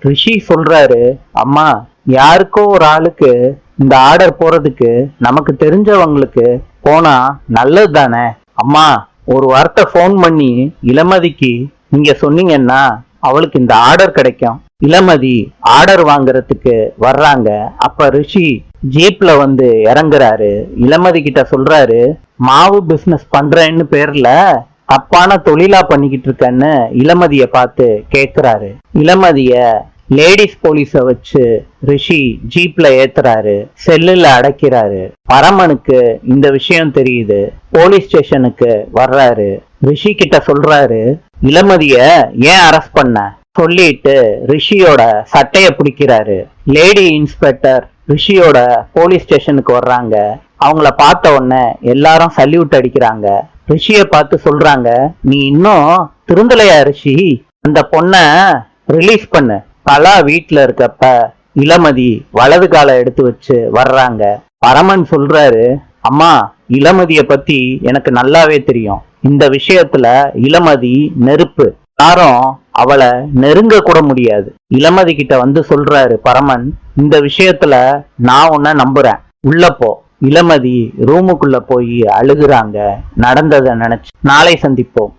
ரிஷி சொல்றாரு, அம்மா, யாருக்கோ ஒரு ஆளுக்கு இந்த ஆர்டர் போறதுக்கு நமக்கு தெரிஞ்சவங்களுக்கு போனா நல்லது தானே. அம்மா, ஒரு வார்த்தை ஃபோன் பண்ணி இளமதிக்கு நீங்க சொன்னீங்கன்னா அவளுக்கு இந்த ஆர்டர் கிடைக்கும். இளமதி ஆர்டர் வாங்குறதுக்கு வர்றாங்க. அப்ப ரிஷி ஜீப்ல வந்து இறங்குறாரு. இளமதி கிட்ட சொல்றாரு, மாவு பிசினஸ் பண்றேன்னு பேர்ல தப்பான தொழிலா பண்ணிக்கிட்டு இருக்கேன்னு இளமதிய பார்த்து கேக்குறாரு. இளமதிய லேடிஸ் போலீஸ வச்சு ரிஷி ஜீப்ல ஏத்துறாரு, செல்லுல அடைக்கிறாரு. பரமனுக்கு இந்த விஷயம் தெரியுது. போலீஸ் ஸ்டேஷனுக்கு வர்றாரு. ரிஷி கிட்ட சொல்றாரு, இளமதிய ஏன் அரெஸ்ட் பண்ண சொல்லிட்டு ரிஷியோட சட்டைய பிடிக்கிறாரு. லேடி இன்ஸ்பெக்டர் ரிஷியோட போலீஸ் ஸ்டேஷனுக்கு வர்றாங்க. அவங்கள பார்த்த உடனே எல்லாரும் சல்யூட் அடிக்கிறாங்க. ரிஷிய பார்த்து சொல்றாங்க, நீ இன்னும் திருந்தலையா ரிஷி? அந்த பொண்ண ரிலீஸ் பண்ணு. கலா வீட்டுல இருக்கப்ப இளமதி வலது காலை எடுத்து வச்சு வர்றாங்க. பரமன் சொல்றாரு, அம்மா, இளமதிய பத்தி எனக்கு நல்லாவே தெரியும். இந்த விஷயத்துல இளமதி நெருப்பு, யாரும் அவளை நெருங்க கூட முடியாது. இளமதி கிட்ட வந்து சொல்றாரு பரமன், இந்த விஷயத்துல நான் உன்னை நம்புறேன், உள்ள போ. இளமதி ரூமுக்குள்ள போய் அழுகுறாங்க நடந்ததை நினைச்சு. நாளை சந்திப்போம்.